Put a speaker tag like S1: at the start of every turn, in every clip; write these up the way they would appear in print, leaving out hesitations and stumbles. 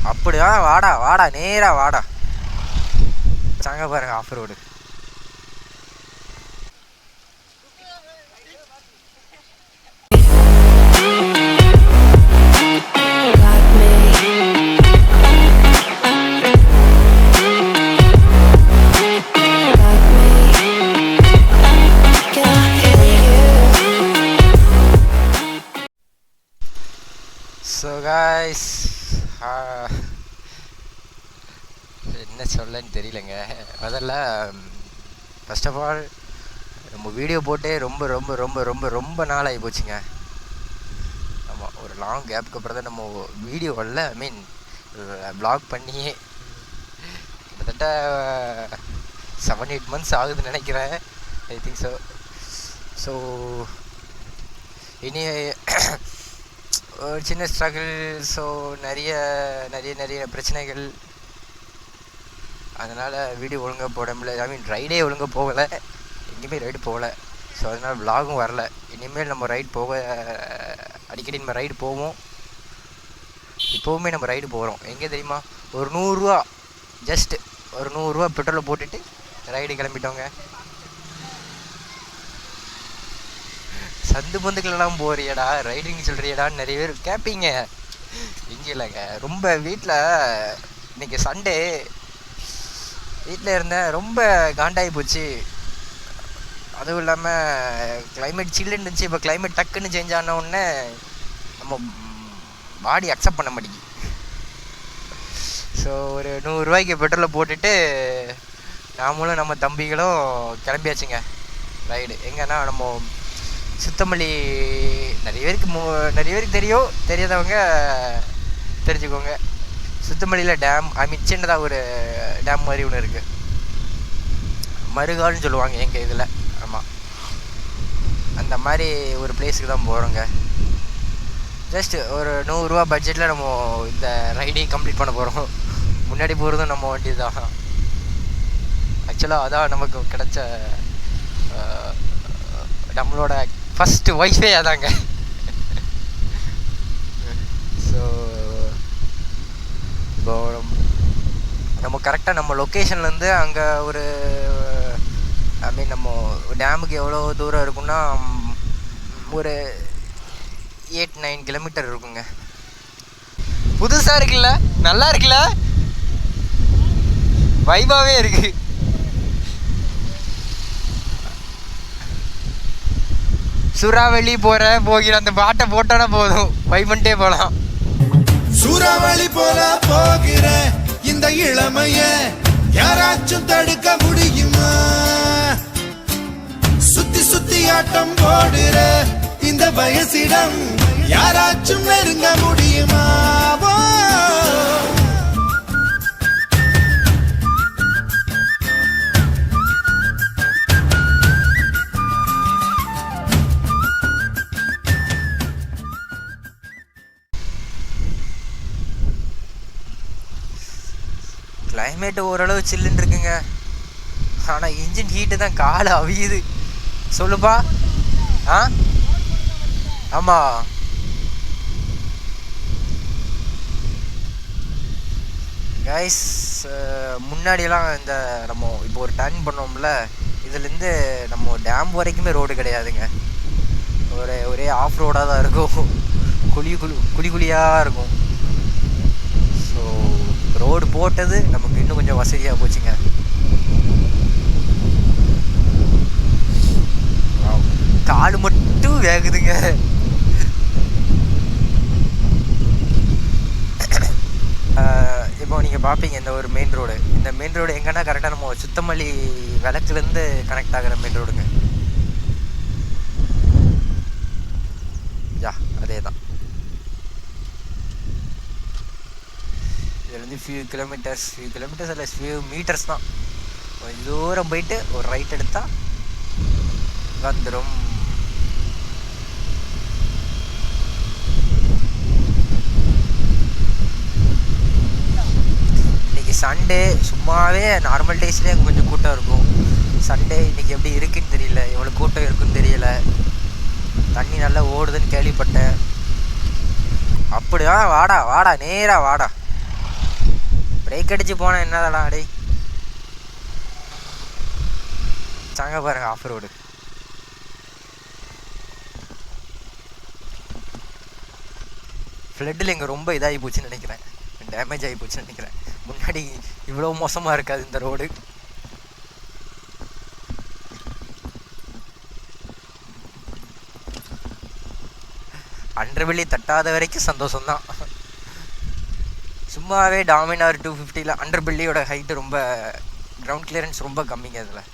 S1: அப்படியா? வாடா வாடா, நேரா வாடா. சாங்க பாருங்க ஆஃப் ரோடு. ஸோ காய்ஸ், என்ன சொல்லன்னு தெரியலங்க. முதல்ல ஃபர்ஸ்ட் ஆஃப் ஆல் நம்ம வீடியோ போட்டே ரொம்ப ரொம்ப ரொம்ப ரொம்ப ரொம்ப நாள் ஆகி போச்சுங்க. ஆமாம், ஒரு லாங் கேப்புக்கு அப்புறம் தான் நம்ம வீடியோ வரல. ஐ மீன் ப்ளாக் பண்ணியே கிட்டத்தட்ட 7-8 months ஆகுதுன்னு நினைக்கிறேன். I think so. ஸோ இனி ஒரு சின்ன ஸ்ட்ரகிள். ஸோ நிறைய நிறைய நிறைய பிரச்சனைகள், அதனால் வீடியோ ஒழுங்காக போட முடியல. ஐ மீன் ரைடே ஒழுங்காக போகலை, எங்கேயுமே ரைடு போகலை. ஸோ அதனால் விலாகும் வரல. இனிமேல் நம்ம ரைடு போக அடிக்கடி நம்ம ரைடு போவோம். இப்போவுமே நம்ம ரைடு போகிறோம். எங்கே தெரியுமா? ஒரு 100 ரூபா, ஜஸ்ட் ஒரு 100 ரூபா பெட்ரோலை போட்டுட்டு ரைடு கிளம்பிட்டோங்க. சந்து பந்துக்கெல்லாம் போறியடா, ரைடிங் சொல்கிறியடான்னு நிறைய பேர் கேட்பீங்க. இங்கே இல்லைங்க, ரொம்ப வீட்டில் இன்றைக்கி சண்டே வீட்டில் இருந்தேன், ரொம்ப காண்டாகி போச்சு. அதுவும் இல்லாமல் கிளைமேட் சில்லுன்னு இருந்துச்சு. இப்போ கிளைமேட் டக்குன்னு சேஞ்ச் ஆன உடனே நம்ம பாடி அக்செப்ட் பண்ண மாட்டேங்குது. ஸோ ஒரு 100 ரூபாய்க்கு பெட்ரோலை போட்டுட்டு நாமளும் நம்ம தம்பிகளும் கிளம்பியாச்சுங்க ரைடு. எங்கன்னா நம்ம சுத்தமல்லி. நிறைய பேருக்கு தெரியும், தெரியாதவங்க தெரிஞ்சுக்கோங்க. சுத்தமல்லியில் டேம், ஐ மீன் சின்னதாக ஒரு டேம் மாதிரி ஒன்று இருக்குது, மருகால்னு சொல்லுவாங்க எங்கள் இதில். ஆமாம், அந்த மாதிரி ஒரு பிளேஸுக்கு தான் போகிறோங்க. ஜஸ்ட் ஒரு 100 ரூபா பட்ஜெட்டில் நம்ம இந்த ரைடையும் கம்ப்ளீட் பண்ண போகிறோம். முன்னாடி போகிறதும் நம்ம வண்டி தான். ஆக்சுவலாக அதான் நமக்கு கிடைச்ச நம்மளோட ஃபஸ்ட்டு ஒய்ஃபே அதாங்க. ஸோ இப்போ நம்ம கரெக்டாக நம்ம லொக்கேஷன்லேருந்து அங்கே ஒரு ஐ மீன் நம்ம டேமுக்கு எவ்வளோ தூரம் இருக்குன்னா ஒரு 8-9 கிலோமீட்டர் இருக்குங்க. புதுசாக இருக்குல்ல, நல்லா இருக்குல்ல, வைபாவே இருக்கு. சூறாவளி போகிற அந்த பாட்டை போட்டோன்னா போதும், வைபண்டே போகலாம்.
S2: சூறாவளி போல போகிற இந்த இளமைய யாராச்சும் தடுக்க முடியுமா? சுத்தி சுத்தி ஆட்டம் போடுற இந்த வயசிடம் யாராச்சும் நெருங்க முடியுமா?
S1: கிளைமேட்டு ஓரளவு சில்லுன்னு இருக்குங்க. ஆனால் இன்ஜின் ஹீட்டு தான் காலை அவியுது. சொல்லுப்பா. ஆ ஆமாம், கைஸ் முன்னாடியெல்லாம் இந்த நம்ம இப்போ ஒரு டர்ன் பண்ணோம்ல, இதுலேருந்து நம்ம டேம் வரைக்குமே ரோடு கிடையாதுங்க. ஒரே ஆஃப் ரோடாக தான் இருக்கும், குழியாக இருக்கும். ஸோ ரோடு போட்டது நமக்கு இன்னும் கொஞ்சம் வசதியாக போச்சுங்க. காலு மட்டும் வேகுதுங்க. இப்போ நீங்கள் பார்ப்பீங்க இந்த ஒரு மெயின் ரோடு. இந்த மெயின் ரோடு எங்கன்னா கரெக்டாக நம்ம சுத்தமல்லி விளக்குலேருந்து கனெக்ட் ஆகிற மெயின் ரோடுங்க. யா அதே தான். இதுலேருந்து ஃபியூ கிலோமீட்டர்ஸ் இல்லை ஃபியூ மீட்டர்ஸ் தான். கொஞ்சம் தூரம் போயிட்டு ஒரு ரைட் எடுத்தால் வந்துடும். இன்றைக்கி சண்டே, சும்மாவே நார்மல் டேஸ்லேயே அங்கே கொஞ்சம் கூட்டம் இருக்கும். சண்டே இன்றைக்கி எப்படி இருக்குன்னு தெரியல, எவ்வளோ கூட்டம் இருக்குன்னு தெரியல. தண்ணி நல்லா ஓடுதுன்னு கேள்விப்பட்டேன். அப்படியா? வாடா வாடா, நேராக வாடா. பிரேக் அடிச்சு போனால் என்னதாடா அடே சாங்க பாருங்க ஆஃப் ரோடு. ஃப்ளட்டில் இங்கே ரொம்ப இதாகி போச்சுன்னு நினைக்கிறேன், டேமேஜ் ஆகி போச்சுன்னு நினைக்கிறேன். முன்னாடி இவ்வளோ மோசமாக இருக்காது இந்த ரோடு. அண்டர்வெளி தட்டாத வரைக்கும் சந்தோஷம்தான். சும்மாவே டாமினார் 250 அண்டர்பெல்லியோட ஹைட்டு ரொம்ப, கிரவுண்ட் கிளியரன்ஸ் ரொம்ப கம்மிங்க அதில்.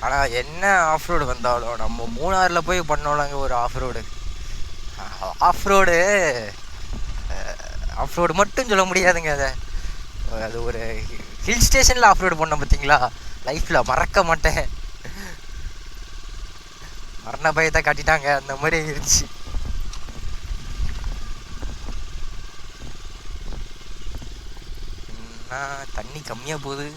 S1: ஆனால் என்ன ஆஃப் ரோடு வந்தாலும் நம்ம மூணாறில் போய் பண்ணோம்லாங்க ஒரு ஆஃப் ரோடு. ஆஃப் ரோடு மட்டும் சொல்ல முடியாதுங்க. அது ஒரு ஹில் ஸ்டேஷனில் ஆஃப் ரோடு பண்ணோம் பார்த்தீங்களா, லைஃப்பில் மறக்க மாட்டேன். மரண பயத்தை காட்டிட்டாங்க, அந்த மாதிரி இருந்துச்சு. தண்ணி கம்மியாக போகுது.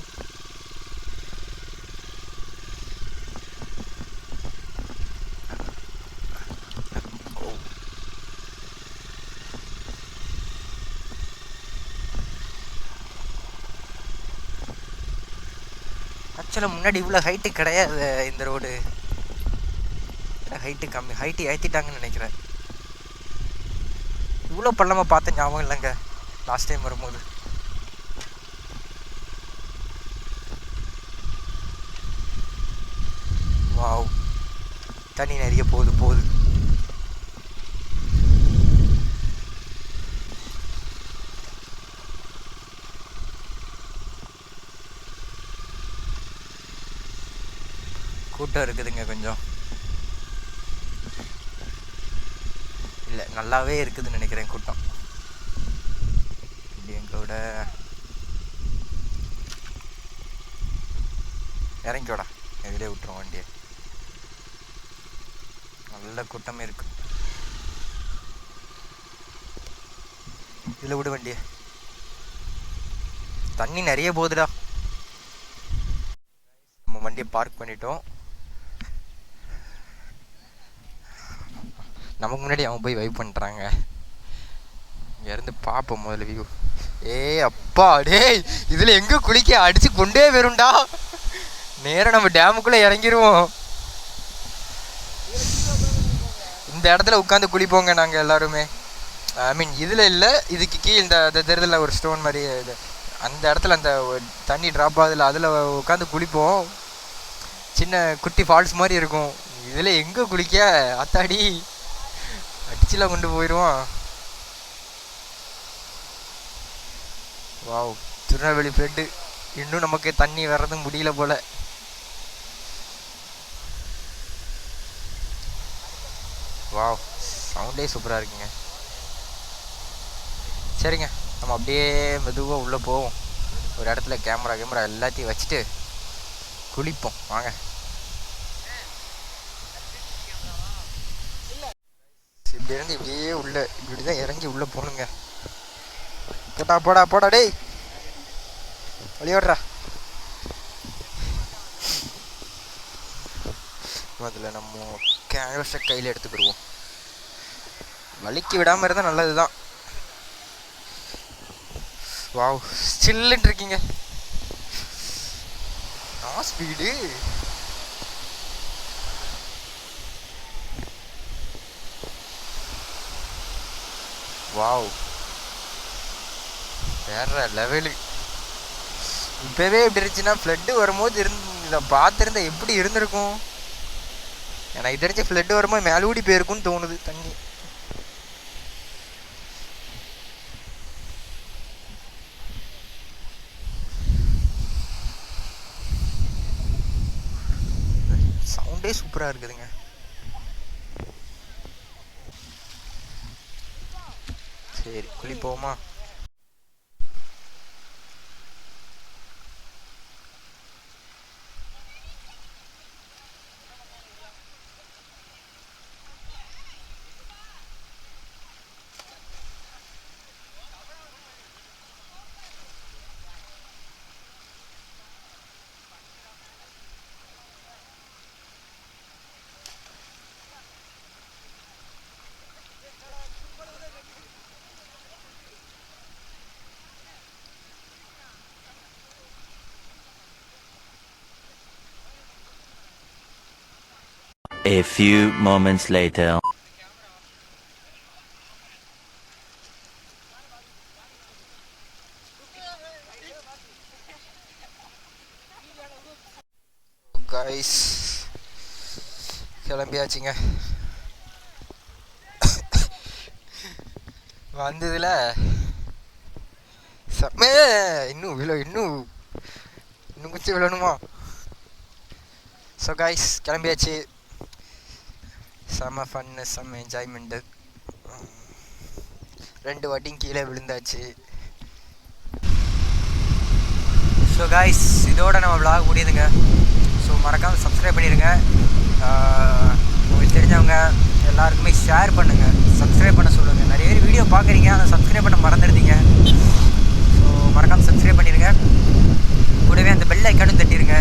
S1: ஆக்சுவலாக முன்னாடி இவ்வளோ ஹைட்டு கிடையாது இந்த ரோடு, ஹைட்டு கம்மி, ஹைட்டு ஏற்றிட்டாங்கன்னு நினைக்கிறேன். இவ்வளோ பள்ளமாக பார்த்த ஞாபகம் இல்லைங்க லாஸ்ட் டைம் வரும்போது. வாவ், தண்ணி நிறைய போகுது. கூட்டம் இருக்குதுங்க கொஞ்சம், இல்லை நல்லாவே இருக்குதுன்னு நினைக்கிறேன் கூட்டம். இப்படி எங்களோட இறங்கிக்கோடா, இதிலே விட்டுரும் வண்டியை. நல்ல கூட்டமே இருக்கு, இதில் விடு வண்டியை. தண்ணி நிறைய போகுதுடா. நம்ம வண்டியை பார்க் பண்ணிட்டோம். நமக்கு முன்னாடி அவன் போய் வைப் பண்ணுறாங்க. இங்கேருந்து பார்ப்போம் முதல்ல வியூ. அப்பா டேய், இதில் எங்கே குளிக்க அடித்து கொண்டே வரும்டா. நேராக நம்ம டேமுக்குள்ளே இறங்கிடுவோம். இந்த இடத்துல உட்காந்து குளிப்போங்க நாங்கள் எல்லாருமே. ஐ மீன் இதில் இல்லை, இதுக்கு கீழே இந்த தெருவில் ஒரு ஸ்டோன் மாதிரி இது, அந்த இடத்துல அந்த தண்ணி ட்ராப் ஆகுதுல, அதில் உட்காந்து குளிப்போம். சின்ன குட்டி ஃபால்ஸ் மாதிரி இருக்கும். இதில் எங்கே குளிக்க, அத்தாடி அடிச்சுலாம் கொண்டு போயிடுவான். Wow, Tirunelveli flood. இன்னும் நமக்கு தண்ணி வர்றது முடியல போல. வாவ், சவுண்டே சூப்பராக இருக்குங்க. சரிங்க, நம்ம அப்படியே மெதுவாக உள்ளே போவோம். ஒரு இடத்துல கேமரா எல்லாத்தையும் வச்சுட்டு குளிப்போம் வாங்க. இப்படி இருந்து இப்படியே உள்ள இப்படிதான் இறங்கி உள்ள போகணுங்க. போடா டேய், வழியோடுறா. அதில் நம்ம கேன்வஸை கையில் எடுத்துக்கிடுவோம். வலிக்கு விடாமல் இருந்தால் நல்லது தான். வாவ், சில்லுன்னு இருக்கீங்க. ஸ்பீடு வாவ், வேற லெவலு. இப்போவே எப்படி இருந்துச்சுன்னா ஃப்ளட்டு வரும்போது இதை பார்த்துருந்தா எப்படி இருந்திருக்கும். எனக்கு தெரிஞ்ச ஃப்ளட்டு வரும்போது மேலூடி போயிருக்குன்னு தோணுது தண்ணி. சவுண்டே சூப்பராக இருக்குதுங்க. சரி குளிப்போமா.
S3: A few moments later.
S1: Guys கிளம்பியாச்சுங்க. வந்ததில் செம்மே இன்னும் கொஞ்சம் விழணுமா? ஸோ கைஸ் கிளம்பியாச்சு. செம்ம ஃபன்னு, செம்ம என்ஜாய்மெண்ட்டு. 2 வாட்டியும் கீழே விழுந்தாச்சு. ஸோ கைஸ் இதோட நம்ம vlog முடியுதுங்க. ஸோ மறக்காமல் சப்ஸ்கிரைப் பண்ணிடுங்க. உங்களுக்கு தெரிஞ்சவங்க எல்லாருக்குமே ஷேர் பண்ணுங்கள், சப்ஸ்கிரைப் பண்ண சொல்லுங்கள். நிறைய பேர் வீடியோ பார்க்குறீங்க, அதை சப்ஸ்கிரைப் பண்ண மறந்துடுறீங்க. ஸோ மறக்காமல் சப்ஸ்கிரைப் பண்ணிடுங்க. கூடவே அந்த பெல் ஐக்கானும் தட்டிடுங்க.